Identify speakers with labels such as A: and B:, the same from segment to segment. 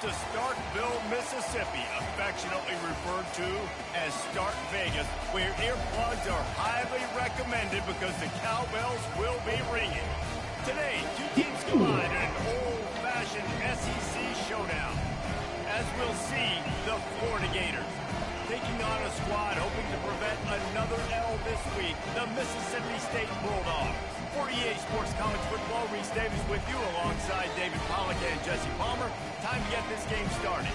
A: to Starkville, Mississippi, affectionately referred to as Stark Vegas, where earplugs are highly recommended because the cowbells will be ringing. Today, two teams collide in an old-fashioned SEC showdown. As we'll see, the Florida Gators taking on a squad hoping to prevent another L this week, the Mississippi State Bulldogs. For EA Sports College Football, Reese Davis with you alongside David Pollack and Jesse Palmer. Time to get this game started.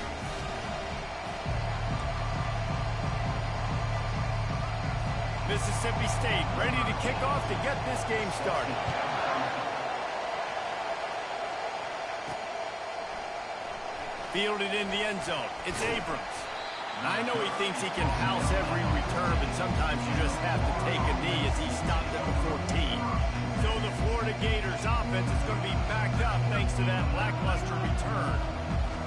A: Mississippi State ready to kick off to get this game started. Fielded in the end zone. It's Abrams. I know he thinks he can house every return, but sometimes you just have to take a knee as he stopped at the 14. So the Florida Gators offense is going to be backed up thanks to that lackluster return.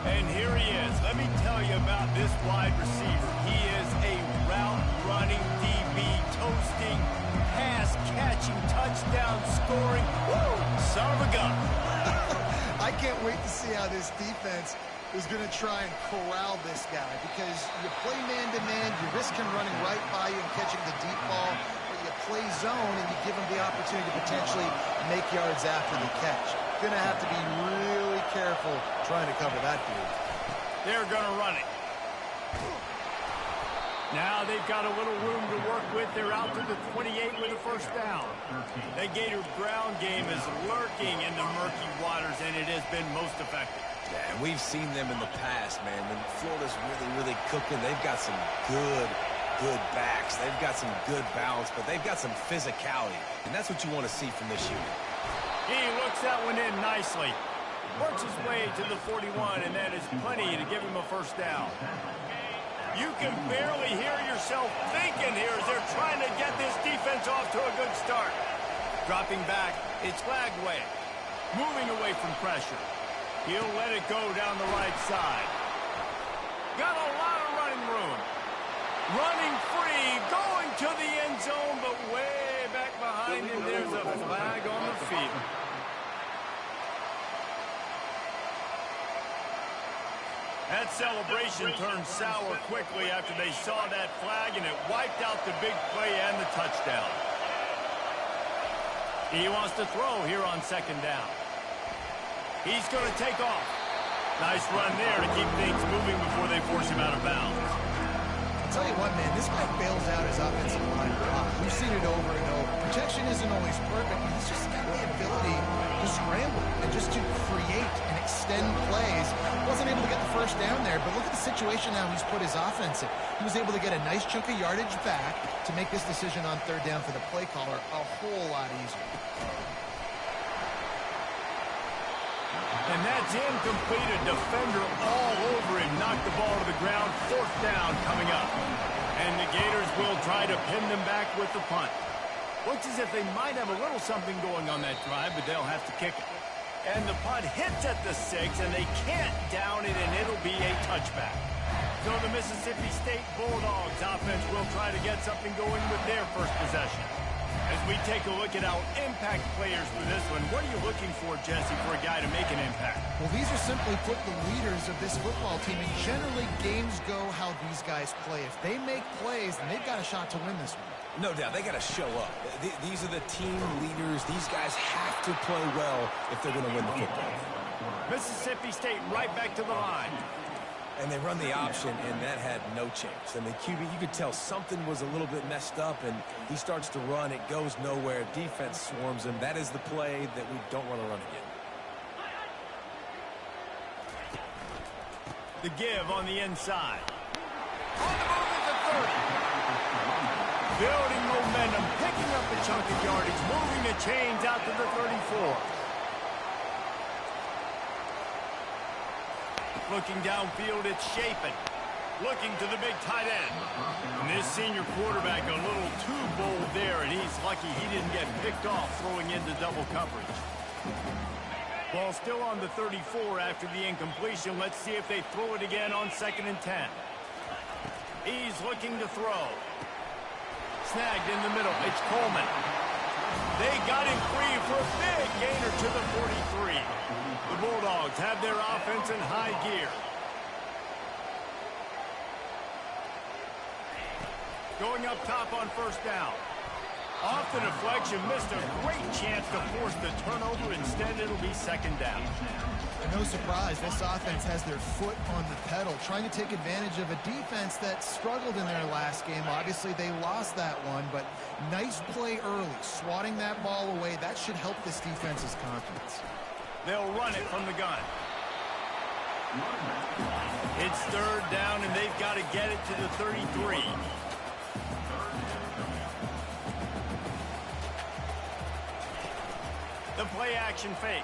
A: And here he is. Let me tell you about this wide receiver. He is a route-running DB, toasting, pass-catching, touchdown-scoring, woo, son of a gun.
B: I can't wait to see how this defense is going to try and corral this guy, because you play man-to-man, you risk him running right by you and catching the deep ball, but you play zone and you give him the opportunity to potentially make yards after the catch. Going to have to be really careful trying to cover that dude.
A: They're going to run it. Now they've got a little room to work with. They're out to the 28 with a first down. The Gator ground game is lurking in the murky waters, and it has been most effective.
C: Yeah, and we've seen them in the past, man. When Florida's really cooking, they've got some good backs. They've got some good balance, but they've got some physicality, and that's what you want to see from this unit.
A: He looks that one in nicely. Works his way to the 41, and that is plenty to give him a first down. You can barely hear yourself thinking here as they're trying to get this defense off to a good start. Dropping back, it's Lagway. Moving away from pressure. He'll let it go down the right side. Got a lot of running room. Running free, going to the end zone, but way back behind him, there's a flag on the field. That celebration turned sour quickly after they saw that flag, and it wiped out the big play and the touchdown. He wants to throw here on second down. He's going to take off. Nice run there to keep things moving before they force him out of bounds.
B: I'll tell you what, man, this guy bails out his offensive line a lot. We've seen it over and over. Protection isn't always perfect, but he's just got the ability to scramble and just to create and extend plays. Wasn't able to get the first down there, but look at the situation now he's put his offense in. He was able to get a nice chunk of yardage back to make this decision on third down for the play caller a whole lot easier.
A: And that's incomplete. A defender all over him. Knocked the ball to the ground. Fourth down coming up. And the Gators will try to pin them back with the punt. Looks as if they might have a little something going on that drive, but they'll have to kick it. And the punt hits at the 6, and they can't down it, and it'll be a touchback. So the Mississippi State Bulldogs offense will try to get something going with their first possession. As we take a look at our impact players for this one, what are you looking for, Jesse, for a guy to make an impact?
B: Well, these are simply put the leaders of this football team, and generally games go how these guys play. If they make plays, then they've got a shot to win this one.
C: No doubt, they got to show up. These are the team leaders. These guys have to play well if they're going to win the football.
A: Mississippi State right back to the line.
C: And they run the option, and that had no chance. I mean, QB, you could tell something was a little bit messed up, and he starts to run. It goes nowhere. Defense swarms him. That is the play that we don't want to run again.
A: The give on the inside. On the move at the 30. Building momentum, picking up a chunk of yardage, moving the chains out to the 34. Looking downfield, it's Shapen. Looking to the big tight end. And this senior quarterback a little too bold there, and he's lucky he didn't get picked off throwing into double coverage. Ball still on the 34 after the incompletion. Let's see if they throw it again on 2nd and 10. He's looking to throw. Snagged in the middle. It's Coleman. They got him free for a big gainer to the 43. The Bulldogs have their offense in high gear. Going up top on first down. Off the deflection, missed a great chance to force the turnover. Instead, it'll be second down.
B: And no surprise, this offense has their foot on the pedal, trying to take advantage of a defense that struggled in their last game. Obviously, they lost that one, but nice play early, swatting that ball away. That should help this defense's confidence.
A: They'll run it from the gun. It's third down, and they've got to get it to the 33. The play-action fake.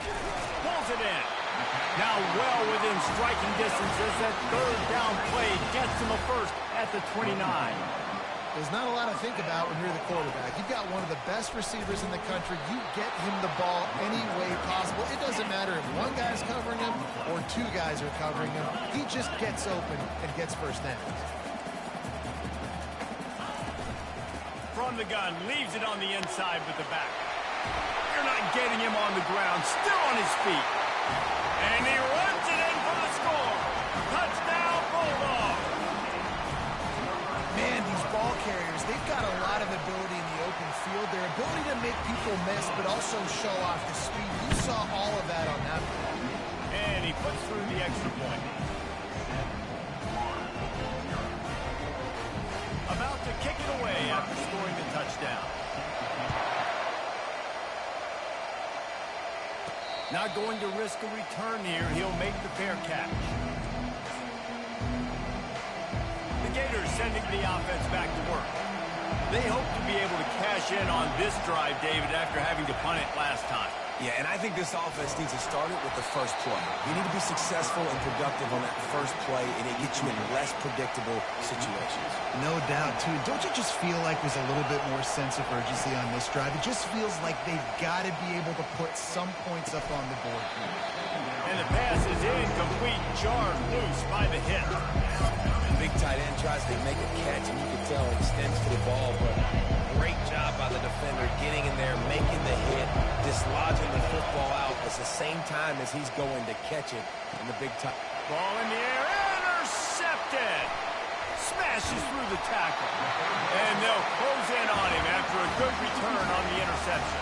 A: Pulls it in. Now well within striking distance as that third down play gets him a first at the 29.
B: There's not a lot to think about when you're the quarterback. You've got one of the best receivers in the country. You get him the ball any way possible. It doesn't matter if one guy's covering him or two guys are covering him. He just gets open and gets first down.
A: From the gun, leaves it on the inside with the back. You're not getting him on the ground, still on his feet. And he runs it in for the score. Touchdown, Bulldog.
B: Man, these ball carriers, they've got a lot of ability in the open field. Their ability to make people miss, but also show off the speed. You saw all of that on that play.
A: And he puts through the extra point. About to kick it away after scoring the touchdown. Not going to risk a return here. He'll make the fair catch. The Gators sending the offense back to work. They hope to be able to cash in on this drive, David, after having to punt it last time.
C: Yeah, and I think this offense needs to start it with the first play. You need to be successful and productive on that first play, and it gets you in less predictable situations.
B: No doubt, too. Don't you just feel like there's a little bit more sense of urgency on this drive? It just feels like they've got to be able to put some points up on the board here.
A: And the pass is incomplete, jarred loose by the hit.
C: Big tight end tries to make a catch, and you can tell he extends to the ball, but great job by the defender getting in there, making the hit, dislodging the football out at the same time as he's going to catch it in the big time.
A: Ball in the air, intercepted. Smashes through the tackle. And they'll close in on him after a good return on the interception.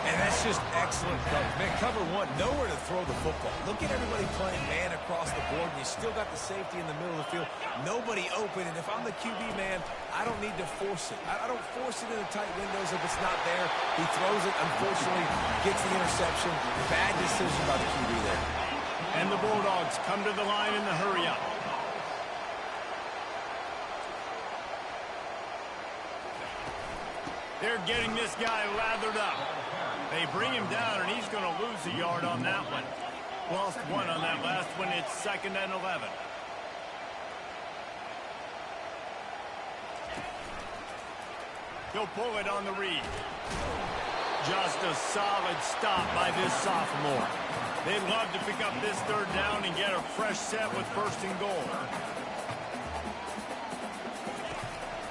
C: And that's just excellent coverage. Man, cover one, nowhere to throw the football. Look at everybody playing man across the board, and you still got the safety in the middle of the field. Nobody open, and if I'm the QB, man, I don't need to force it. I don't force it in the tight windows if it's not there. He throws it, unfortunately, gets the interception. Bad decision by the QB there.
A: And the Bulldogs come to the line in the hurry up. They're getting this guy lathered up. They bring him down, and he's going to lose a yard on that one. Lost one on that last one. It's 2nd and 11. He'll pull it on the read. Just a solid stop by this sophomore. They'd love to pick up this third down and get a fresh set with 1st and goal.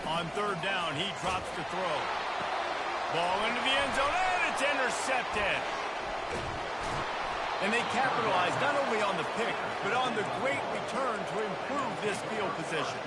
A: On 3rd down, he drops to throw. Ball into the end zone, and it's intercepted. And they capitalize not only on the pick, but on the great return to improve this field position.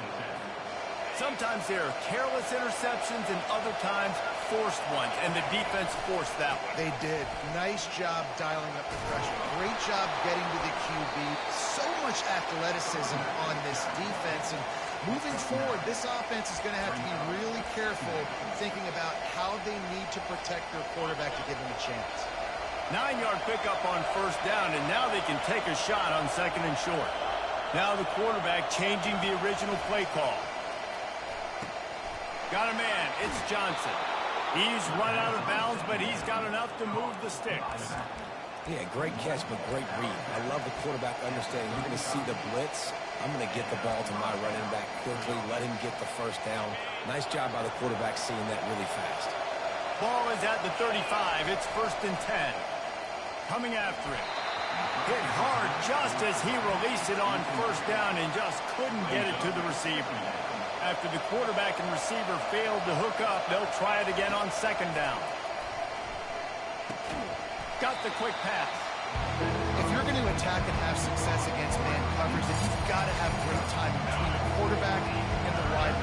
A: Sometimes there are careless interceptions, and other times forced ones, and the defense forced that one.
B: They did. Nice job dialing up the pressure. Great job getting to the QB. So much athleticism on this defense, and moving forward, this offense is going to have to be really careful thinking about how they need to protect their quarterback to give him a chance.
A: 9-yard pickup on 1st down, and now they can take a shot on 2nd and short. Now the quarterback changing the original play call. Got a man. It's Johnson. He's run out of bounds, but he's got enough to move the sticks.
C: Yeah, great catch, but great read. I love the quarterback understanding. You're going to see the blitz. I'm going to get the ball to my running back quickly, let him get the 1st down. Nice job by the quarterback seeing that really fast.
A: Ball is at the 35. It's 1st and 10. Coming after it. Hit hard just as he released it on 1st down and just couldn't get it to the receiver. After the quarterback and receiver failed to hook up, they'll try it again on 2nd down. Got the quick pass.
B: If you're going to attack and have success against man coverage, then you've got to have great timing between the quarterback and the wide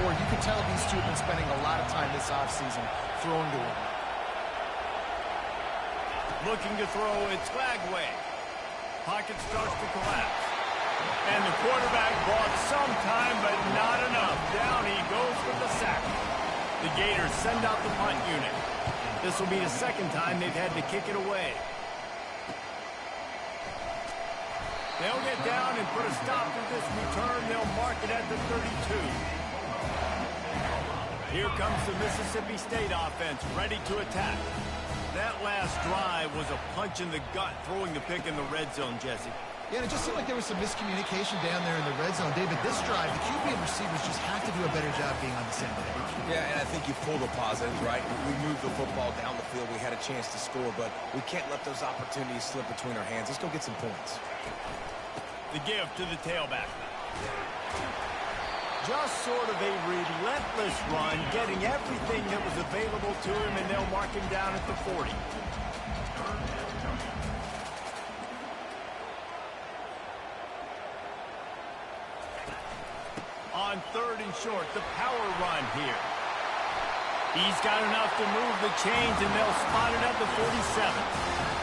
B: Wk4, you can tell these two have been spending a lot of time this offseason throwing to him.
A: Looking to throw, it's Lagway. Pocket starts to collapse. And the quarterback bought some time, but not enough. Down he goes for the sack. The Gators send out the punt unit. This will be the second time they've had to kick it away. They'll get down and put a stop to this return. They'll mark it at the 32. Here comes the Mississippi State offense, ready to attack. That last drive was a punch in the gut, throwing the pick in the red zone, Jesse.
B: Yeah, and it just seemed like there was some miscommunication down there in the red zone. David, this drive, the QB and receivers just have to do a better job being on the same page.
C: Yeah, and I think you pull the positives, right? We moved the football down the field. We had a chance to score, but we can't let those opportunities slip between our hands. Let's go get some points.
A: The give to the tailback. Just sort of a relentless run, getting everything that was available to him, and they'll mark him down at the 40. On 3rd and short, the power run here. He's got enough to move the chains, and they'll spot it at the 47.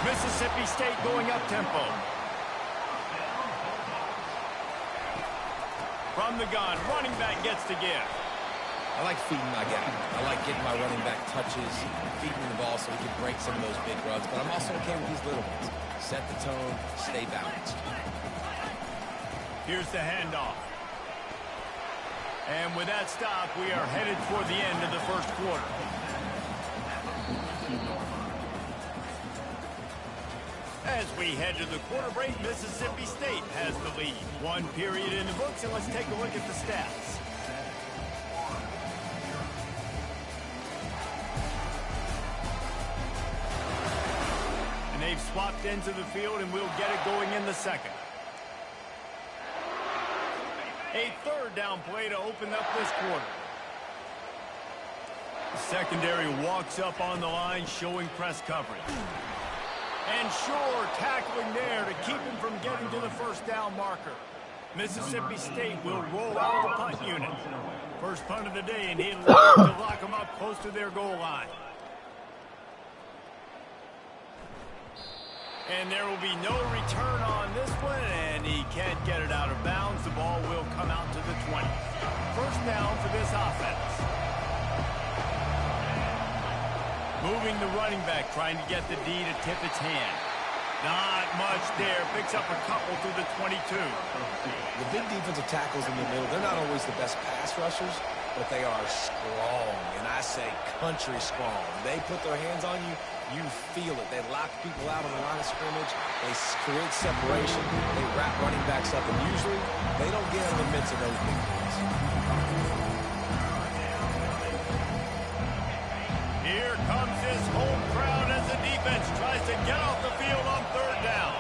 A: Mississippi State going up tempo. From the gun, running back gets to give.
C: I like feeding my guy. I like getting my running back touches, feeding the ball so we can break some of those big runs, but I'm also okay with these little ones. Set the tone, stay balanced.
A: Here's the handoff. And with that stop, we are headed toward the end of the first quarter. As we head to the quarter break, Mississippi State has the lead. One period in the books, and let's take a look at the stats. And they've swapped into the field, and we'll get it going in the second. A 3rd down play to open up this quarter. The secondary walks up on the line, showing press coverage. And sure, tackling there to keep him from getting to the first down marker. Mississippi State will roll out the punt unit. First punt of the day, and he'll look to lock them up close to their goal line. And there will be no return on this one, and he can't get it out of bounds. The ball will come out to the 20. First down for this offense. Moving the running back, trying to get the D to tip its hand. Not much there. Picks up a couple to the 22.
C: The big defensive tackles in the middle, they're not always the best pass rushers, but they are strong, and I say country strong. They put their hands on you, you feel it. They lock people out on the line of scrimmage. They create separation. They wrap running backs up, and usually they don't get in the midst of those big plays.
A: Here comes his home crowd as the defense tries to get off the field on 3rd down.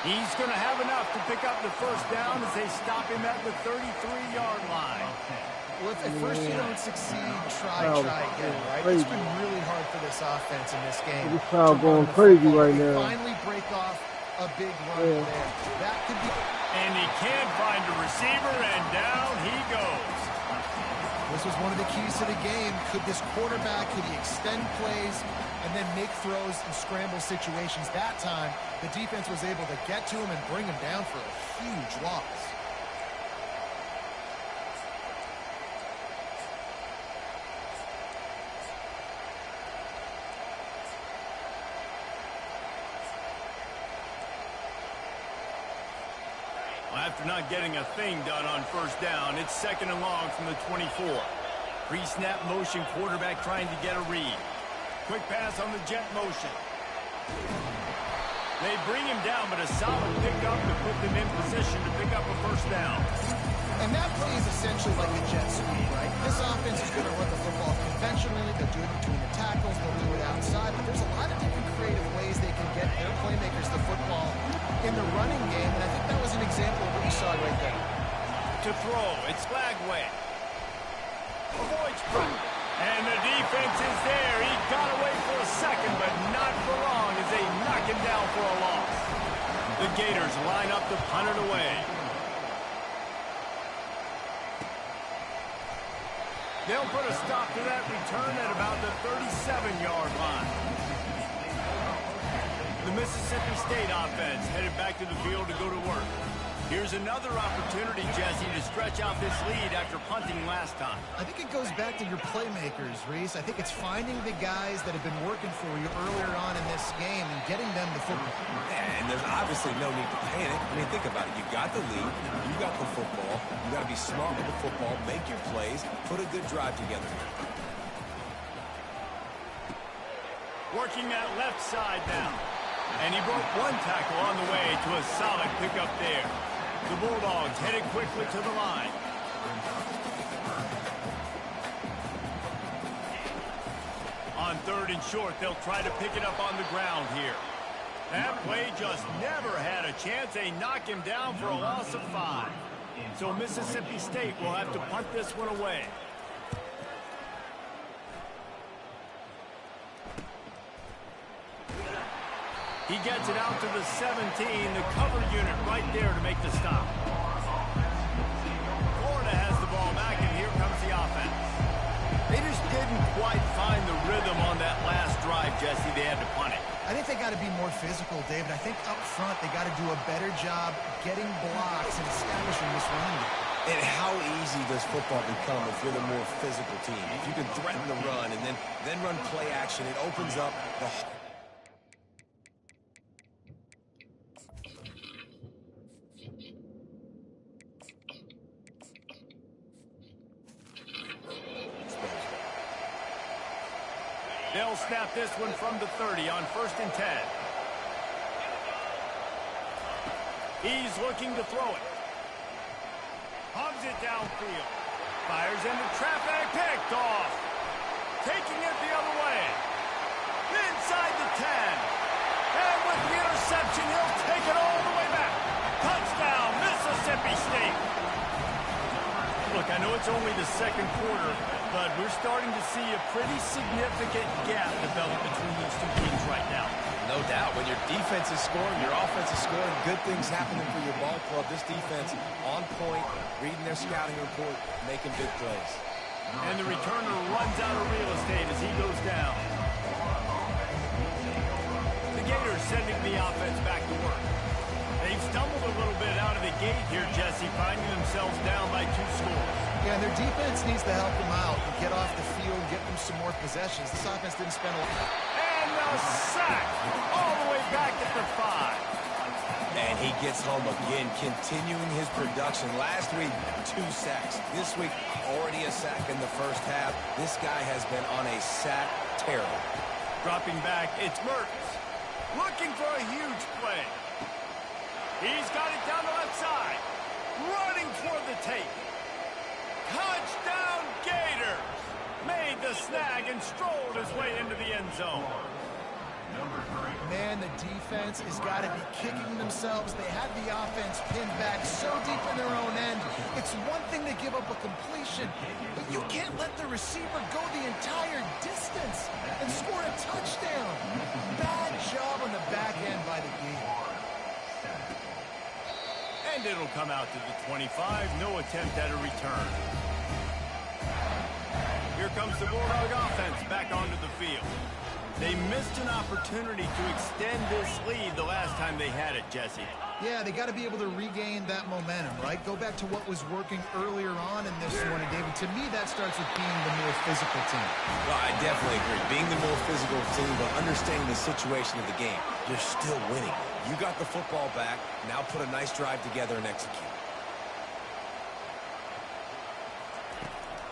A: He's going to have enough to pick up the first down as they stop him at the 33-yard line.
B: Well, if at first you don't succeed, try again, right? It's been really hard for this offense in this game.
D: This crowd going crazy right now.
B: Finally break off a big run there. That could be...
A: And he can't find a receiver, and down he goes.
B: This was one of the keys to the game. Could this quarterback, could he extend plays and then make throws in scramble situations? That time, the defense was able to get to him and bring him down for a huge loss.
A: After not getting a thing done on first down, it's 2nd and long from the 24. Pre-snap motion, quarterback trying to get a read. Quick pass on the jet motion. They bring him down, but a solid pickup to put them in position to pick up a first down.
B: And that play is essentially like a jet sweep, right? This offense is going to run the football conventionally. They'll do it between the tackles. They'll do it outside. But there's a lot of different creative ways they can get their playmakers the football in the running game. And I think that was an example of what you saw right there.
A: To throw, it's Lagway. Avoids front. And the defense is there. He got away for a second, but not for long as they knock him down for a loss. The Gators line up to punt it away. They'll put a stop to that return at about the 37-yard line. The Mississippi State offense headed back to the field to go to work. Here's another opportunity, Jesse, to stretch out this lead after punting last time.
B: I think it goes back to your playmakers, Reese. I think it's finding the guys that have been working for you earlier on in this game and getting them the football.
C: And there's obviously no need to panic. I mean, think about it. You got the lead. You got the football. You got to be smart with the football. Make your plays. Put a good drive together.
A: Working that left side now. And he broke one tackle on the way to a solid pickup there. The Bulldogs headed quickly to the line. On 3rd and short, they'll try to pick it up on the ground here. That play just never had a chance. They knock him down for a loss of 5. So Mississippi State will have to punt this one away. He gets it out to the 17, the cover unit right there to make the stop. Florida has the ball back, and here comes the offense. They just didn't quite find the rhythm on that last drive, Jesse. They had to punt it.
B: I think they got to be more physical, David. I think up front they got to do a better job getting blocks and establishing this running game.
C: And how easy does football become if you're the more physical team? If you can threaten the run and then run play action, it opens up the...
A: They'll snap this one from the 30 on 1st and 10. He's looking to throw it. Hubs it downfield. Fires into traffic. Picked off. Taking it the other way. Inside the 10. And with the interception, he'll take it all the way back. Touchdown, Mississippi State. Look, I know it's only the 2nd quarter, but we're starting to see a pretty significant gap develop between these two teams right now.
C: No doubt. When your defense is scoring, your offense is scoring, good things happening for your ball club. This defense on point, reading their scouting report, making big plays.
A: And the returner runs out of real estate as he goes down. The Gators sending the offense back to work. They've stumbled a little bit out of the gate here, Jesse, finding themselves down by 2 scores.
B: Yeah, and their defense needs to help them out and get off the field, get them some more possessions. This offense didn't spend a lot.
A: And a sack all the way back at the 5.
C: And he gets home again, continuing his production. Last week, 2 sacks. This week, already a sack in the first half. This guy has been on a sack tear.
A: Dropping back, it's Mertens. Looking for a huge play. He's got it down the left side. Running toward the tape. Touchdown Gators! Made the snag and strolled his way into the end zone.
B: Man, the defense has got to be kicking themselves. They had the offense pinned back so deep in their own end. It's one thing to give up a completion, but you can't let the receiver go the entire distance and score a touchdown. Bad job on the back end by the Gators.
A: And it'll come out to the 25. No attempt at a return. Here comes the Bulldog offense back onto the field. They missed an opportunity to extend this lead the last time they had it, Jesse.
B: Yeah, they got to be able to regain that momentum, right? Go back to what was working earlier on in this one. And, David, to me, that starts with being the more physical team.
C: Well, I definitely agree. Being the more physical team, but understanding the situation of the game. You're still winning. You got the football back. Now put a nice drive together and execute.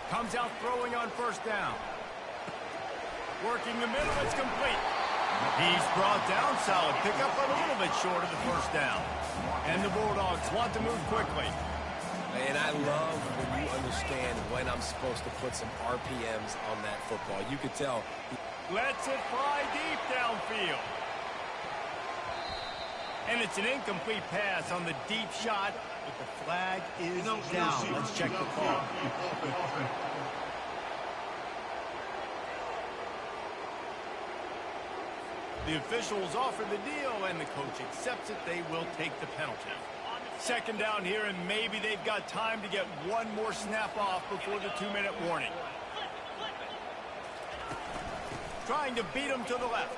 A: Comes out throwing on 1st down. Working the middle, it's complete. He's brought down, solid pickup, but a little bit short of the 1st down. And the Bulldogs want to move quickly.
C: And I love when you understand when I'm supposed to put some RPMs on that football. You could tell.
A: Lets it fly deep downfield. And it's an incomplete pass on the deep shot, but the flag is down. Let's check the call. The officials offer the deal, and the coach accepts it. They will take the penalty. Second down here, and maybe they've got time to get one more snap off before the 2-minute warning. Trying to beat him to the left.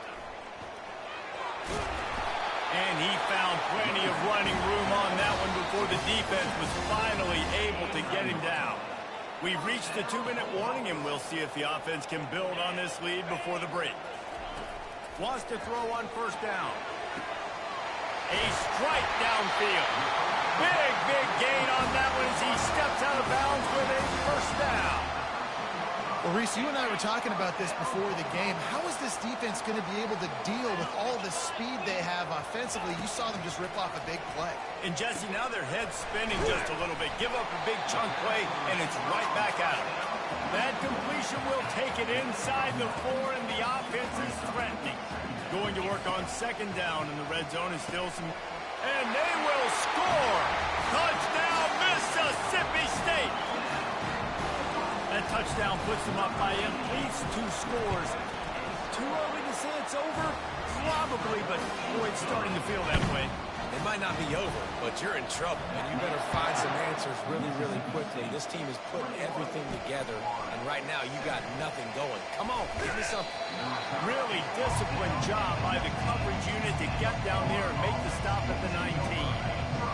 A: And he found plenty of running room on that one before the defense was finally able to get him down. We've reached the 2-minute warning, and we'll see if the offense can build on this lead before the break. Wants to throw on first down. A strike downfield. Big gain on that one as he steps out of bounds with a first down.
B: Well, Reese, you and I were talking about this before the game. How is this defense going to be able to deal with all the speed they have offensively? You saw them just rip off a big play.
A: And, Jesse, now their head's spinning just a little bit. Give up a big chunk play, and it's right back at them. That completion will take it inside the 4, and the offense is threatening. Going to work on second down, and the red zone is still some... And they will score! Touchdown, Mississippi State! That touchdown puts them up by at least 2 scores. Too early to say it's over? Probably, but boy, it's starting to feel that way.
C: It might not be over, but you're in trouble, and you better find some answers really quickly. This team is putting everything together, and right now you got nothing going. Come on, give me something.
A: Really disciplined job by the coverage unit to get down there and make the stop at the 19.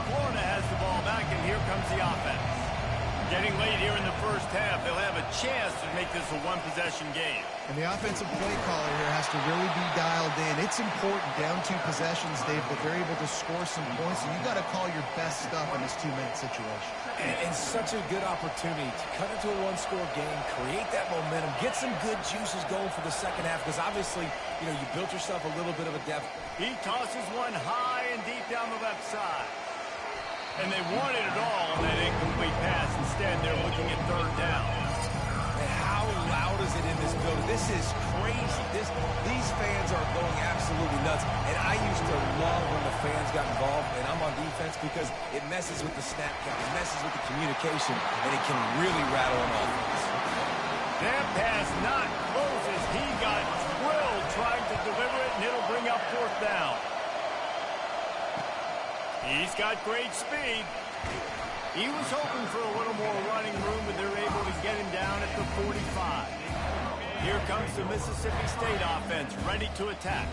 A: Florida has the ball back, and here comes the offense. Getting late here in the first half, they'll have a chance to make this a one-possession game.
B: And the offensive play caller here has to really be dialed in. It's important down 2 possessions, Dave, that they're able to score some points, and you got to call your best stuff in this 2-minute situation.
C: And such a good opportunity to cut into a 1-score game, create that momentum, get some good juices going for the second half, because obviously, you know, you built yourself a little bit of a depth.
A: He tosses one high and deep down the left side. And they wanted it all on that incomplete pass. Instead, they're looking at third down.
C: And how loud is it in this building? This is crazy. These fans are going absolutely nuts. And I used to love when the fans got involved, and I'm on defense because it messes with the snap count, it messes with the communication, and it can really rattle an offense.
A: That pass not close as he got drilled trying to deliver it, and it'll bring up fourth down. He's got great speed. He was hoping for a little more running room, but they're able to get him down at the 45. Here comes the Mississippi State offense, ready to attack.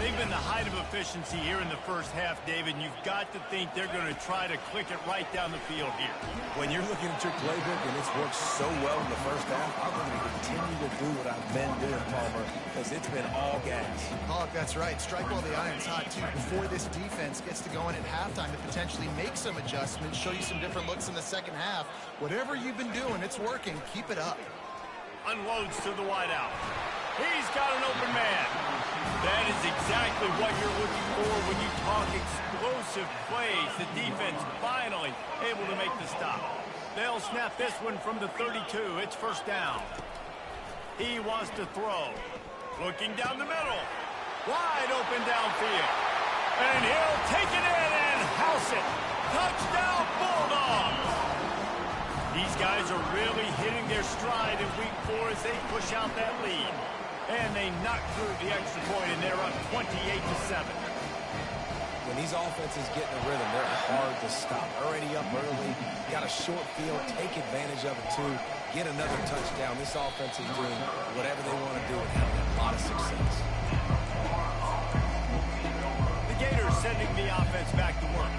A: They've been the height of efficiency here in the first half, David, and you've got to think they're going to try to click it right down the field here.
C: When you're looking at your playbook and it's worked so well in the first half, I'm going to continue to do what I've been doing, Palmer, because it's been all gas.
B: Oh, that's right. Strike while the iron's hot, too, before this defense gets to go in at halftime to potentially make some adjustments, show you some different looks in the second half. Whatever you've been doing, it's working. Keep it up.
A: Unloads to the wideout. He's got an open man. That is exactly what you're looking for when you talk explosive plays. The defense finally able to make the stop. They'll snap this one from the 32. It's first down. He wants to throw. Looking down the middle. Wide open downfield. And he'll take it in and house it. Touchdown Bulldogs. These guys are really hitting their stride in week 4 as they push out that lead. And they knock through the extra point, and they're up 28-7.
C: When these offenses get in a rhythm, they're hard to stop. Already up early, got a short field, take advantage of it too, get another touchdown. This offense is doing whatever they want to do and having a lot of success.
A: The Gators sending the offense back to work.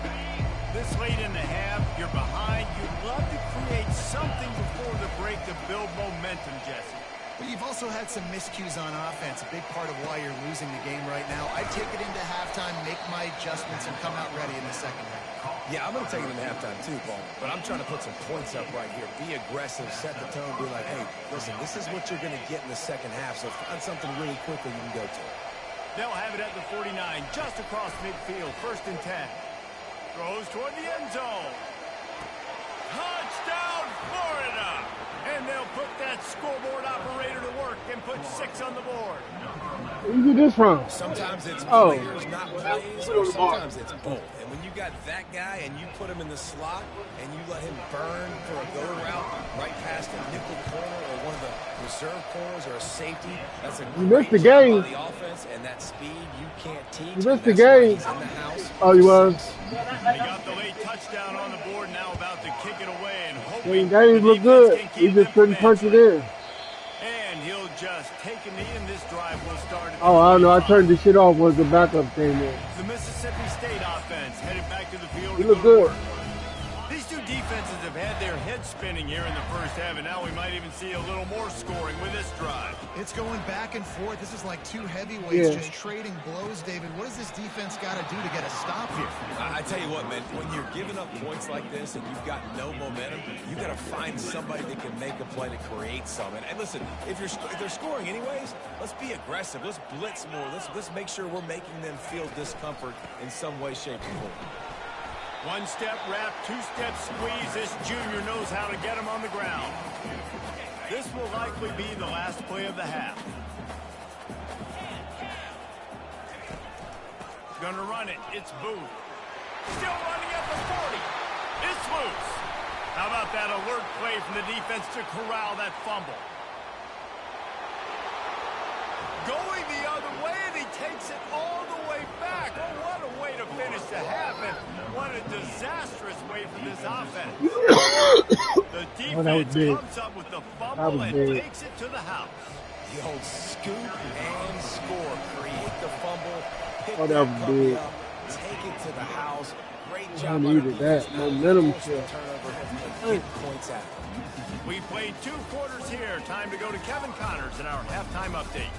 A: This late in the half, you're behind. You'd love to create something before the break to build momentum, Jesse.
B: But you've also had some miscues on offense, a big part of why you're losing the game right now. I'd take it into halftime, make my adjustments, and come out ready in the second half.
C: Yeah, I'm going to take it into halftime too, Paul. But I'm trying to put some points up right here. Be aggressive, set the tone, be like, hey, listen, this is what you're going to get in the second half, so find something really quickly you can go to.
A: They'll have it at the 49, just across midfield, 1st and 10. Throws toward the end zone. Touchdown, Florida! And they'll put that scoreboard operator to work and put 6 on the board.
D: Where you get this from?
C: Sometimes it's
D: Oh.
C: players, not plays, or sometimes it's both. And when you got that guy and you put him in the slot and you let him burn for a go route right past a nickel corner or one of the reserve corners or a safety, that's a
D: missed the
C: great job
D: game.
C: by the offense, and that speed you can't teach.
D: You missed
C: and
D: the
C: that's why
D: game.
C: he's in the house.
D: Oh, you was?
A: They got the late touchdown on the board, now about to kick it away and
D: Well,
A: hoping
D: the games
A: the
D: look
A: defense
D: good.
A: can
D: We
A: keep
D: just
A: them
D: couldn't
A: from
D: punch it
A: answering.
D: in.
A: And he'll just take a knee, and this drive will start at the
D: Oh, I don't know. I
A: 25.
D: turned the shit off once the backup came in.
A: The Mississippi State offense headed back to the field
D: We
A: to
D: look
A: go to
D: good.
A: work. These two defenses have had their heads spinning here in the first half, and now we might even see a little more scoring with this drive.
B: It's going back and forth. This is like two heavyweights
D: Yeah.
B: just trading blows, David. What does this defense got to do to get a stop here?
C: I tell you what, man, when you're giving up points like this and you've got no momentum, you got to find somebody that can make a play to create some. And listen, if they're scoring anyways, let's be aggressive. Let's blitz more. Let's make sure we're making them feel discomfort in some way, shape, or form.
A: One-step wrap, two-step squeeze. This junior knows how to get him on the ground. This will likely be the last play of the half. Gonna run it. It's Booth. Still running at the 40. It's loose. How about that alert play from the defense to corral that fumble? Going the other way, and he takes it all the way back. Oh, what a way to finish the half, and what a disastrous way for this offense. The defense comes up with the fumble and takes it to the house.
C: The old scoop and score. Create the fumble, pick
D: Oh, that
C: that
D: was
C: puppy
D: big.
C: up, take it to the house. Great job
D: I
C: on the
D: needed
C: defense.
D: that. Momentum
C: Force the
D: shift.
C: turnover and get points out.
A: We played 2 quarters here. Time to go to Kevin Connors in our halftime update.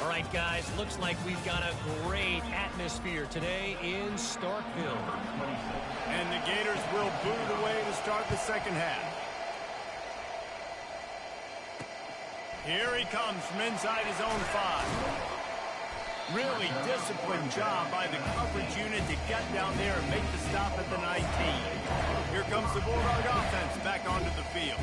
E: All right, guys, looks like we've got a great atmosphere today in Starkville.
A: And the Gators will boot away to start the second half. Here he comes from inside his own 5. Really disciplined job by the coverage unit to get down there and make the stop at the 19. Here comes the Bulldog offense back onto the field.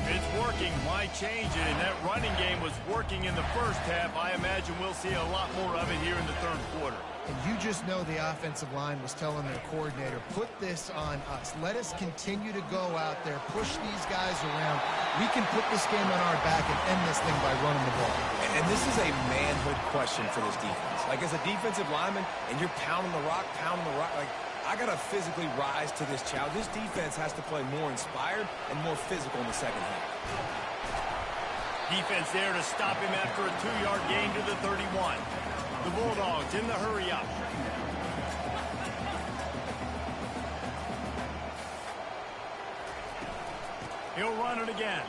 A: It's working. Why change it? And that running game was working in the first half. I imagine we'll see a lot more of it here in the third quarter.
B: And you just know the offensive line was telling their coordinator, put this on us. Let us continue to go out there, push these guys around. We can put this game on our back and end this thing by running the ball.
C: And this is a manhood question for this defense. Like, as a defensive lineman, and you're pounding the rock, like, I got to physically rise to this challenge. This defense has to play more inspired and more physical in the second half.
A: Defense there to stop him after a 2-yard gain to the 31. The Bulldogs in the hurry up. He'll run it again.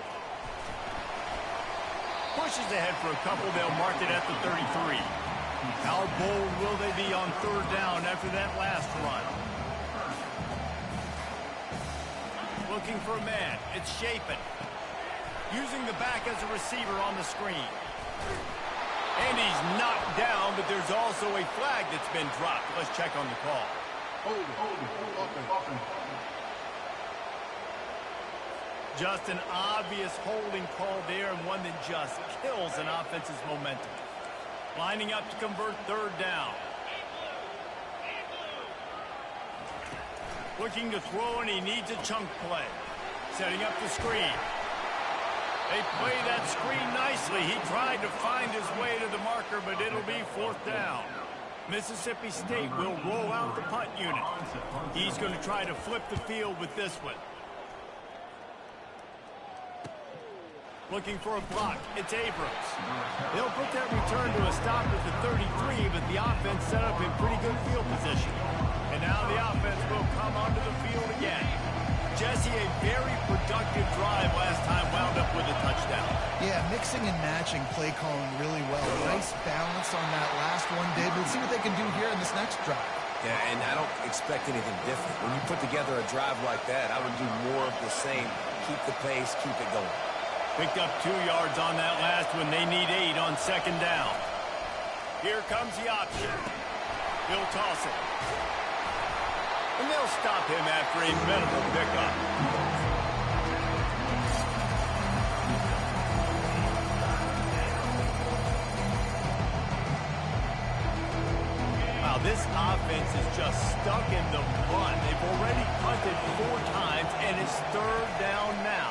A: Pushes ahead for a couple. They'll mark it at the 33. How bold will they be on third down after that last run? Looking for a man. It's Shapen. Using the back as a receiver on the screen. And he's knocked down, but there's also a flag that's been dropped. Let's check on the call. Just an obvious holding call there, and one that just kills an offense's momentum. Lining up to convert third down. Looking to throw, and he needs a chunk play. Setting up the screen. They play that screen nicely. He tried to find his way to the marker, but it'll be fourth down. Mississippi State will roll out the punt unit. He's going to try to flip the field with this one. Looking for a block. It's Abrams. They'll put that return to a stop at the 33, but the offense set up in pretty good field position. And now the offense will come onto the field again. Jesse, a very productive drive last time, wound up with a touchdown.
B: Yeah, mixing and matching play calling really well. Nice balance on that last one, Dave. Let's see what they can do here in this next drive.
C: Yeah, and I don't expect anything different. When you put together a drive like that, I would do more of the same. Keep the pace, keep it going.
A: Picked up 2 yards on that last one. They need 8 on second down. Here comes the option. He'll toss it. And they'll stop him after a minimal pickup. This offense is just stuck in the mud. They've already punted 4 times, and it's 3rd down now.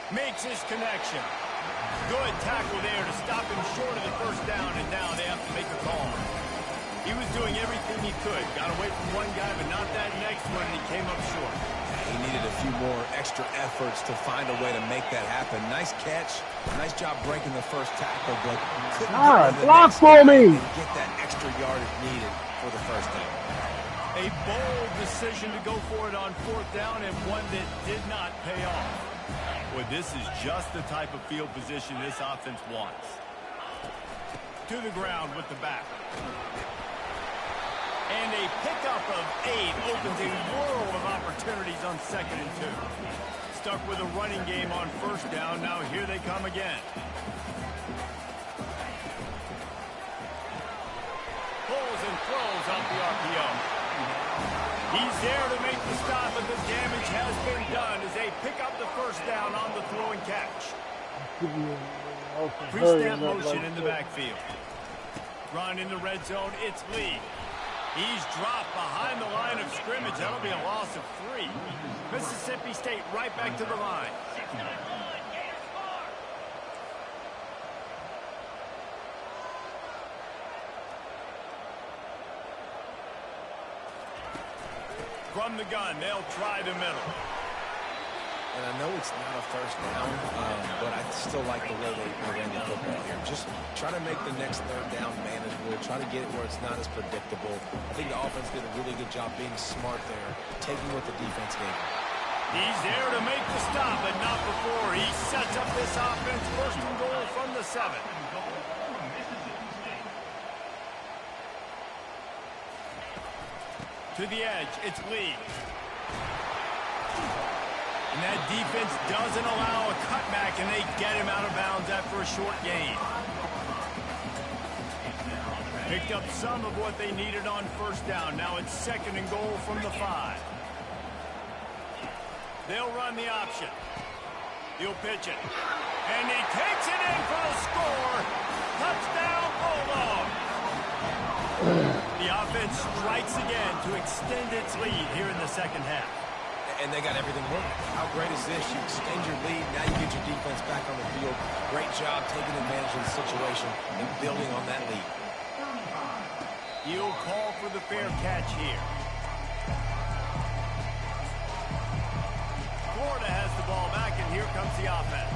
A: Makes his connection. Good tackle there to stop him short of the 1st down, and now they have to make a call. He was doing everything he could. Got away from one guy, but not that next one, and he came up short.
C: He needed a few more extra efforts to find a way to make that happen. Nice catch. Nice job breaking the 1st tackle, but couldn't
D: block for me.
C: Get that extra yardage needed for the 1st down.
A: A bold decision to go for it on 4th down, and one that did not pay off. Well, this is just the type of field position this offense wants. To the ground with the back. And a pickup of 8 opens a world of opportunities on 2nd and 2. Stuck with a running game on 1st down. Now here they come again. Pulls and throws off the RPO. He's there to make the stop, but the damage has been done as they pick up the 1st down on the throw and catch. Pre-snap motion in the backfield. Run in the red zone. It's Lee. He's dropped behind the line of scrimmage. That'll be a loss of 3. Mississippi State right back to the line. From the gun, they'll try the middle.
C: And I know it's not a 1st down, but I still like the way they ran the football here. Just try to make the next 3rd down manageable. Try to get it where it's not as predictable. I think the offense did a really good job being smart there, taking what the defense gave him.
A: He's there to make the stop, but not before. He sets up this offense 1st and goal from the 7. To the edge, it's Lee. And that defense doesn't allow a cutback, and they get him out of bounds after a short gain. Picked up some of what they needed on 1st down. Now it's 2nd and goal from the 5. They'll run the option. He'll pitch it. And he takes it in for the score. Touchdown, Bulldog. The offense strikes again to extend its lead here in the 2nd half.
C: And they got everything working. How great is this? You extend your lead, now you get your defense back on the field. Great job taking advantage of the situation and building on that lead.
A: He'll call for the fair catch here. Florida has the ball back, and here comes the offense.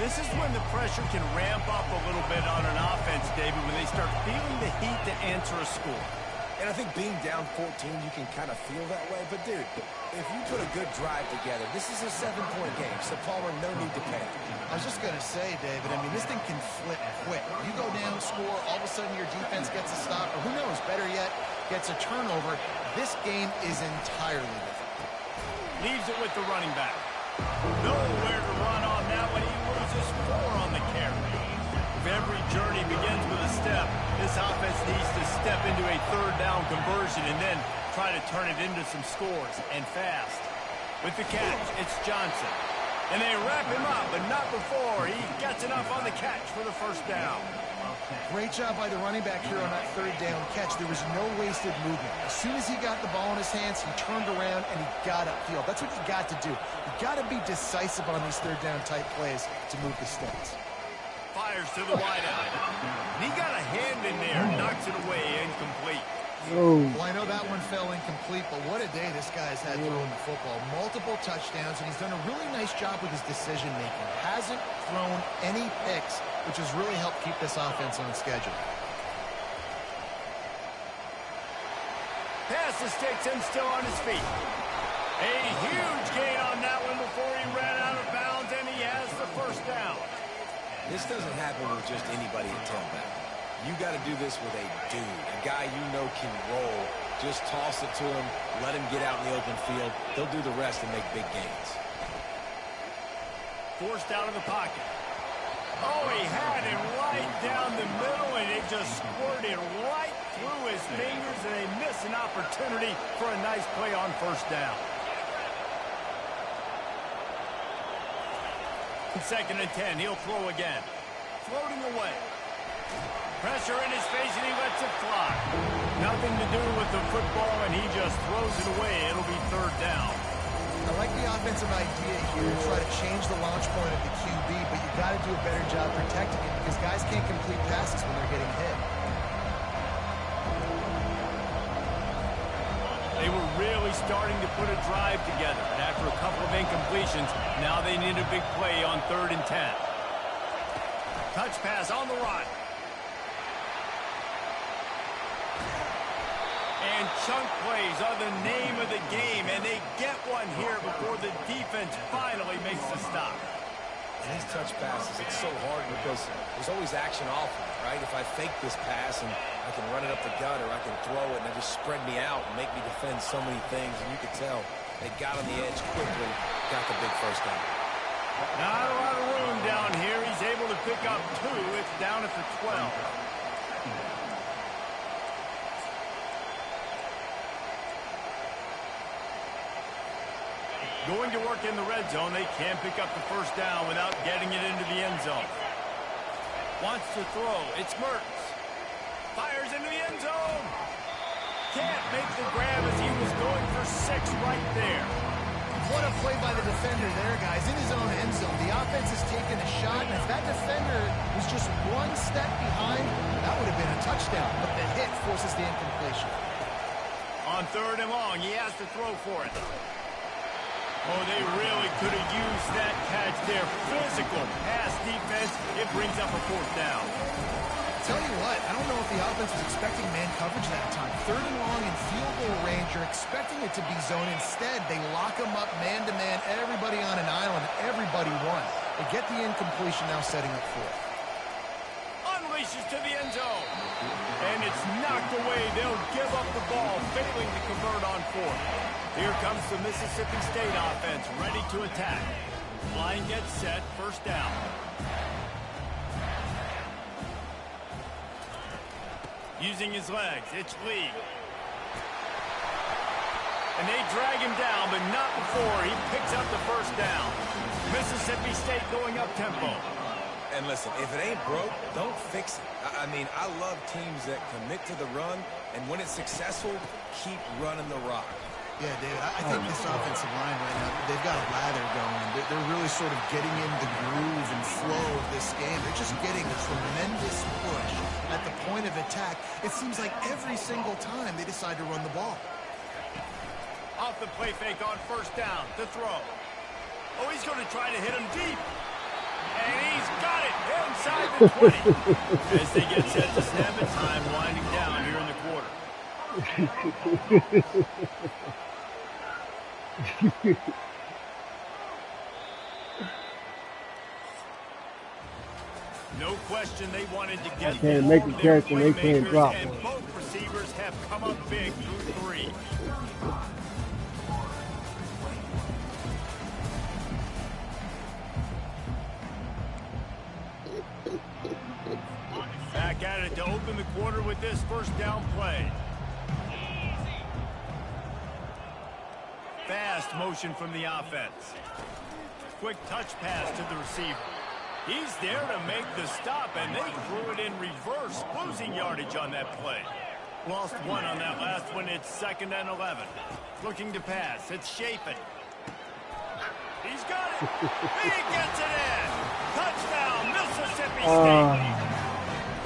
A: This is when the pressure can ramp up a little bit on an offense, David, when they start feeling the heat to answer a score.
C: And I think being down 14, you can kind of feel that way. But, dude, if you put a good drive together, this is a 7-point game. So, Palmer, no need to panic.
B: I was just going to say, David, I mean, this thing can flip quick. You go down, score, all of a sudden your defense gets a stop, or who knows, better yet, gets a turnover. This game is entirely different.
A: Leaves it with the running back. Nowhere to run on that one. He loses 4 on the carry. If every journey begins with a step, this offense needs to step into a 3rd down conversion and then try to turn it into some scores, and fast. With the catch, it's Johnson. And they wrap him up, but not before he gets enough on the catch for the 1st down.
B: Great job by the running back here on that 3rd down catch. There was no wasted movement. As soon as he got the ball in his hands, he turned around and he got upfield. That's what you got to do. You got to be decisive on these 3rd down type plays to move the sticks.
A: Fires to the wideout. He got a hand in there, knocks it away, incomplete.
B: Well, I know that one fell incomplete, but what a day this guy's had throwing the football. Multiple touchdowns, and he's done a really nice job with his decision-making. Hasn't thrown any picks, which has really helped keep this offense on schedule.
A: Pass the sticks and still on his feet. A huge gain on that one before he ran out of bounds, and he has the 1st down.
C: This doesn't happen with just anybody at tailback. You got to do this with a dude, a guy you know can roll. Just toss it to him, let him get out in the open field. He'll do the rest and make big gains.
A: Forced out of the pocket. Oh, he had it right down the middle, and it just squirted right through his fingers, and they miss an opportunity for a nice play on 1st down. 2nd and 10, he'll throw again. Floating away. Pressure in his face, and he lets it fly. Nothing to do with the football, and he just throws it away. It'll be third down.
B: I like the offensive idea here to try to change the launch point of the QB, but you got to do a better job protecting it because guys can't complete passes when they're getting hit.
A: They were really starting to put a drive together, and after a couple of incompletions, now they need a big play on 3rd and 10. Touch pass on the run. And chunk plays are the name of the game, and they get one here before the defense finally makes the stop.
C: And these touch passes, it's so hard because there's always action off of it, right? If I fake this pass and I can run it up the gut or I can throw it and it just spread me out and make me defend so many things, and you could tell they got on the edge quickly, got the big first down.
A: Not a lot of room down here. He's able to pick up 2. It's down at the 12. Going to work in the red zone. They can't pick up the first down without getting it into the end zone. Wants to throw. It's Mertz. Fires into the end zone. Can't make the grab as he was going for 6 right there.
B: What a play by the defender there, guys. In his own end zone, the offense has taken a shot, and if that defender was just 1 step behind, that would have been a touchdown. But the hit forces the incompletion.
A: On 3rd and long, he has to throw for it. Oh, they really could have used that catch there. Physical pass defense. It brings up a 4th down.
B: Tell you what, I don't know if the offense was expecting man coverage that time. 3rd and long in field goal range, you're expecting it to be zone. Instead, they lock them up man-to-man, everybody on an island, everybody won. They get the incompletion, now setting up 4th.
A: Unleashes to the end zone. And it's knocked away. They'll give up the ball, failing to convert on 4th. Here comes the Mississippi State offense, ready to attack. Line gets set, first down. Using his legs, it's Lee. And they drag him down, but not before he picks up the first down. Mississippi State going up tempo.
C: And listen, if it ain't broke, don't fix it. I mean, I love teams that commit to the run, and when it's successful, keep running the rock.
B: Yeah, David, I think this offensive line right now, they've got a lather going. They're really sort of getting in the groove and flow of this game. They're just getting a tremendous push at the point of attack. It seems like every single time they decide to run the ball.
A: Off the play fake on first down to throw. Oh, he's going to try to hit him deep. And he's got it inside the 20. As they get set to snap it, time winding down here in the quarter. No question they wanted to get
D: can't make a catch and they can't drop
A: and
D: one.
A: both receivers have come up big through 3. Back at it to open the quarter with this first down play. Fast motion from the offense. Quick touch pass to the receiver. He's there to make the stop, and they threw it in reverse, losing yardage on that play. Lost 1 on that last one. It's 2nd and 11. Looking to pass. It's Chapin. He's got it. He gets it in. Touchdown, Mississippi State.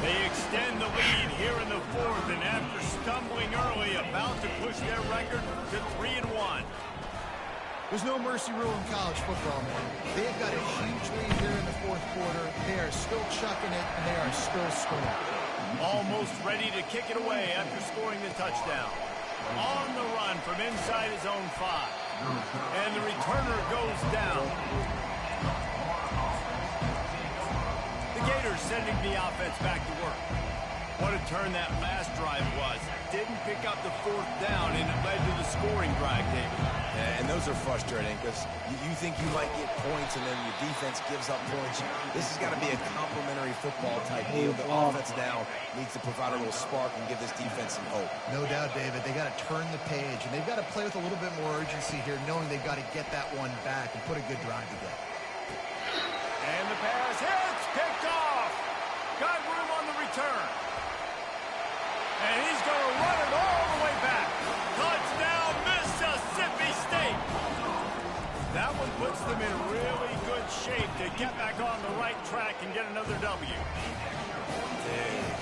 A: They extend the lead here in the 4th, and after stumbling early, about to push their record to 3-1.
B: There's no mercy rule in college football, man. They've got a huge lead here in the 4th quarter. They are still chucking it, and they are still scoring.
A: Almost ready to kick it away after scoring the touchdown. On the run from inside his own 5. And the returner goes down. The Gators sending the offense back to work. What a turn that last drive was. Didn't pick up the 4th down, and it led to the scoring drive, David.
C: And those are frustrating because you think you might get points and then your defense gives up points. This has got to be a complementary football type deal. The offense now needs to provide a little spark and give this defense some hope.
B: No doubt, David. They got to turn the page, and they've got to play with a little bit more urgency here, knowing they've got to get that one back and put a good drive together.
A: And the pass hits, picked off. Got room on the return. shape to get back on the right track and get another W.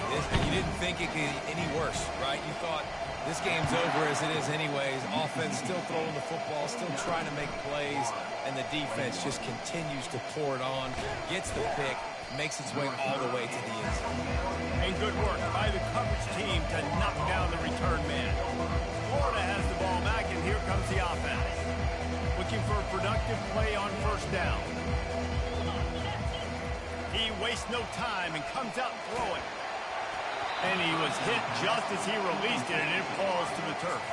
C: You didn't think it could get any worse, right? You thought this game's over as it is anyways. Offense still throwing the football, still trying to make plays, and the defense just continues to pour it on, gets the pick, makes its way all the way to the end zone.
A: And good work by the coverage team to knock down the return man. Florida has the ball back, and here comes the offense. Looking for a productive play on first down. He wastes no time and comes out throwing. And he was hit just as he released it, and it falls to the turf.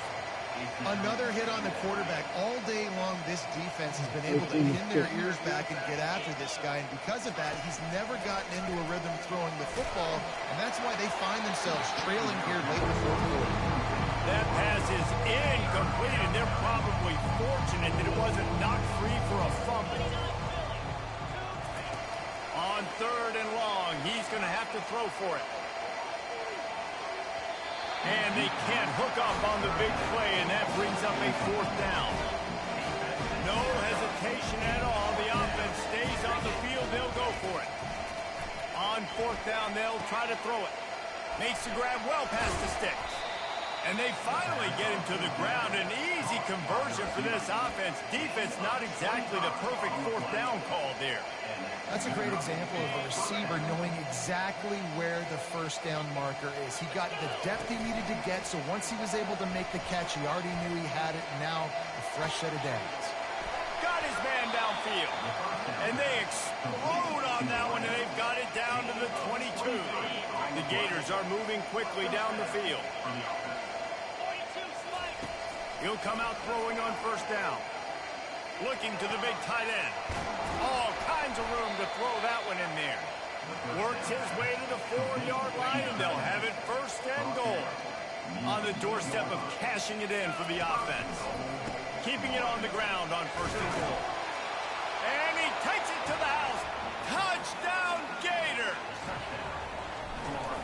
B: Another hit on the quarterback. All day long, this defense has been able to pin their ears back and get after this guy. And because of that, he's never gotten into a rhythm throwing the football. And that's why they find themselves trailing here late in the fourth quarter.
A: That pass is incomplete, and they're probably fortunate that it wasn't knocked free for a fumble. On third and long, he's going to have to throw for it. And they can't hook up on the big play, and that brings up a fourth down. No hesitation at all. The offense stays on the field. They'll go for it. On fourth down, they'll try to throw it. Makes the grab well past the sticks. And they finally get him to the ground. An easy conversion for this offense. Defense not exactly the perfect fourth down call there.
B: That's a great example of a receiver knowing exactly where the first down marker is. He got the depth he needed to get, so once he was able to make the catch, he already knew he had it, and now a fresh set of downs.
A: Got his man downfield. And they explode on that one, and they've got it down to the 22. The Gators are moving quickly down the field. He'll come out throwing on first down. Looking to the big tight end. All kinds of room to throw that one in there. Works his way to the 4-yard line, and they'll have it first and goal. On the doorstep of cashing it in for the offense. Keeping it on the ground on first and goal. And he takes it to the house. Touchdown, Gators!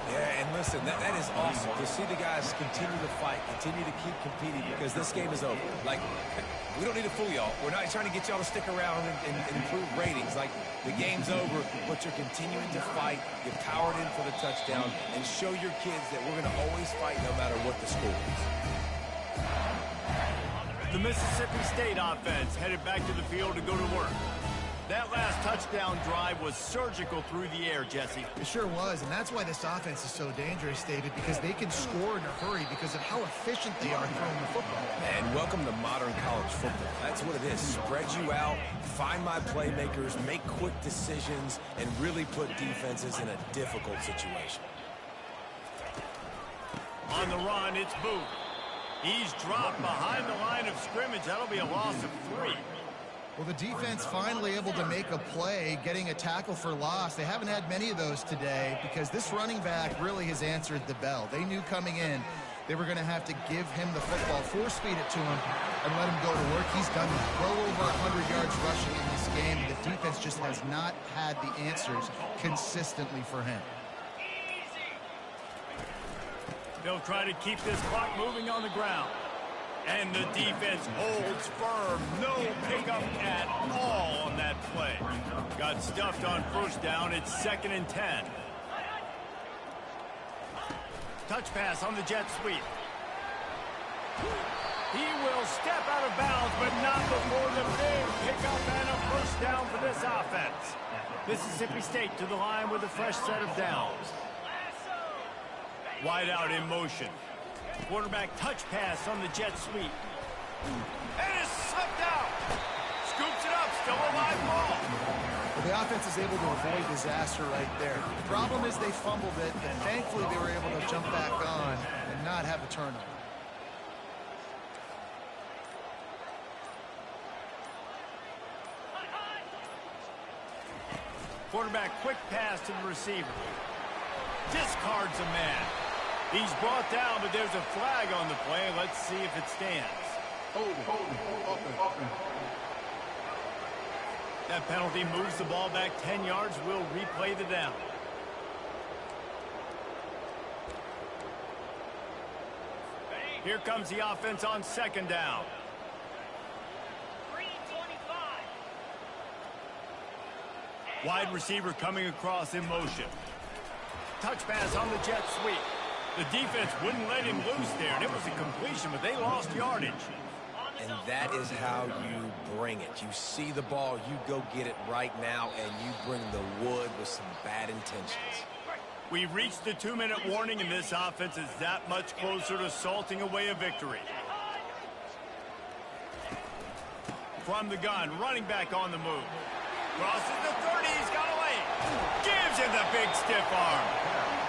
C: Yeah, and listen, that is awesome to see the guys continue to fight, continue to keep competing, because this game is over. Like, we don't need to fool y'all. We're not trying to get y'all to stick around and improve ratings. Like, the game's over, but you're continuing to fight. You're powered in for the touchdown, and show your kids that we're going to always fight no matter what the score is.
A: The Mississippi State offense headed back to the field to go to work. That last touchdown drive was surgical through the air, Jesse.
B: It sure was, and that's why this offense is so dangerous, David, because they can score in a hurry because of how efficient they are throwing the football.
C: And welcome to modern college football. That's what it is. Spread you out, find my playmakers, make quick decisions, and really put defenses in a difficult situation.
A: On the run, it's Booth. He's dropped behind the line of scrimmage. That'll be a loss of 3.
B: Well, the defense finally able to make a play, getting a tackle for loss. They haven't had many of those today because this running back really has answered the bell. They knew coming in they were going to have to give him the football, force feed it to him, and let him go to work. He's done that. Well over 100 yards rushing in this game. The defense just has not had the answers consistently for him.
A: They'll try to keep this clock moving on the ground. And the defense holds firm. No pickup at all on that play. Got stuffed on first down. It's 2nd and 10. Touch pass on the jet sweep. He will step out of bounds, but not before the big pickup and a first down for this offense. Mississippi State to the line with a fresh set of downs. Wide out in motion. Quarterback touch pass on the jet sweep. And it's slipped out. Scoops it up. Still a live ball.
B: Well, the offense is able to avoid disaster right there. The problem is they fumbled it, and thankfully they were able to jump back on and not have a turnover.
A: Quarterback quick pass to the receiver. Discards a man. He's brought down, but there's a flag on the play. Let's see if it stands. That penalty moves the ball back 10 yards. We'll replay the down. Here comes the offense on 2nd down. Wide receiver coming across in motion. Touch pass on the jet sweep. The defense wouldn't let him loose there, and it was a completion, but they lost yardage.
C: And that is how you bring it. You see the ball, you go get it right now, and you bring the wood with some bad intentions.
A: We've reached the 2-minute warning, and this offense is that much closer to salting away a victory. From the gun, running back on the move. Crosses the 30, he's got away. Gives him the big stiff arm.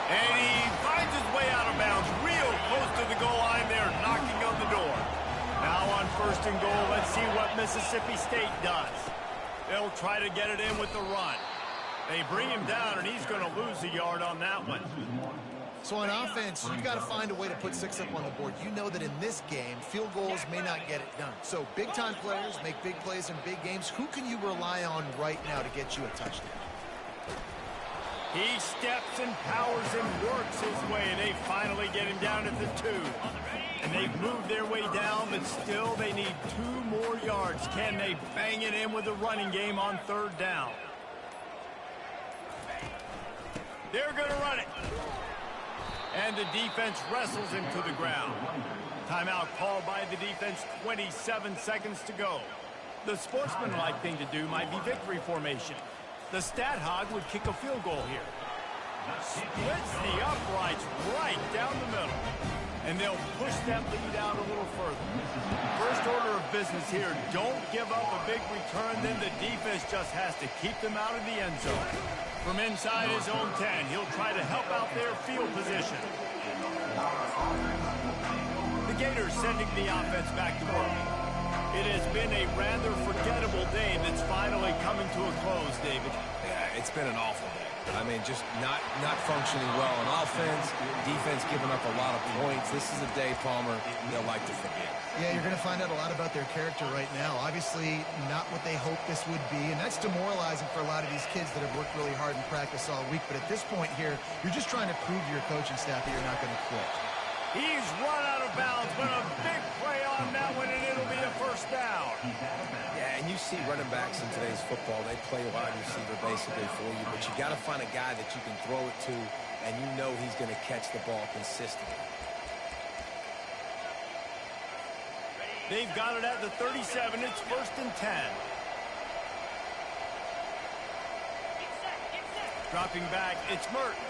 A: And he finds his way out of bounds real close to the goal line there, knocking on the door. Now on 1st and goal, let's see what Mississippi State does. They'll try to get it in with the run. They bring him down, and he's going to lose a yard on that one.
B: So on offense, you've got to find a way to put 6 up on the board. You know that in this game, field goals may not get it done. So big-time players make big plays in big games. Who can you rely on right now to get you a touchdown?
A: He steps and powers and works his way. They finally get him down at the 2. And they've moved their way down, but still they need 2 more yards. Can they bang it in with the running game on 3rd down? They're going to run it. And the defense wrestles him to the ground. Timeout called by the defense, 27 seconds to go. The sportsmanlike thing to do might be victory formation. The stat hog would kick a field goal here. Splits the uprights right down the middle. And they'll push that lead out a little further. First order of business here, don't give up a big return, then the defense just has to keep them out of the end zone. From inside his own 10, he'll try to help out their field position. The Gators sending the offense back to work. It has been a rather forgettable day that's finally coming to a close, David.
C: Yeah, it's been an awful day. I mean, just not functioning well on offense, defense giving up a lot of points. This is a day, Palmer, they'll like to forget.
B: Yeah, you're going to find out a lot about their character right now. Obviously, not what they hoped this would be, and that's demoralizing for a lot of these kids that have worked really hard in practice all week. But at this point here, you're just trying to prove to your coaching staff that you're not going to quit.
A: He's run out of bounds, but a big play on that one, and it'll be a 1st down.
C: Yeah, and you see running backs in today's football, they play wide receiver basically for you, but you got to find a guy that you can throw it to, and you know he's going to catch the ball consistently.
A: They've got it at the 37. It's 1st and 10. Dropping back, it's Mertz.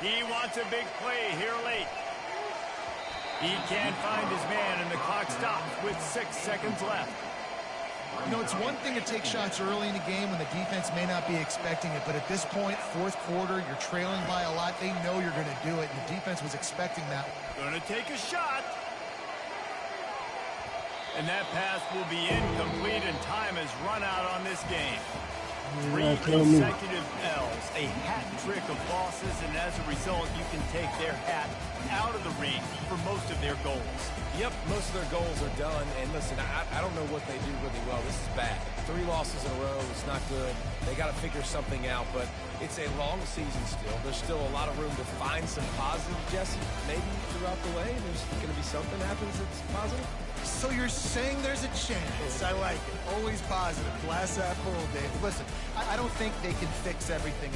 A: He wants a big play here late. He can't find his man, and the clock stops with 6 seconds left.
B: You know, it's one thing to take shots early in the game when the defense may not be expecting it, but at this point, 4th quarter, you're trailing by a lot. They know you're going to do it, and the defense was expecting that.
A: Going to take a shot. And that pass will be incomplete, and time has run out on this game. 3 consecutive L's, a hat trick of losses, and as a result, you can take their hat out of the ring for most of their goals.
C: Yep, most of their goals are done, and listen, I don't know what they do really well. This is bad. 3 losses in a row, it's not good. They got to figure something out, but it's a long season still. There's still a lot of room to find some positive, Jesse. Maybe throughout the way, there's going to be something happens that's positive.
B: So you're saying there's a chance. I like it. Always positive. Glass half full, Dave. Listen, I don't think they can fix everything.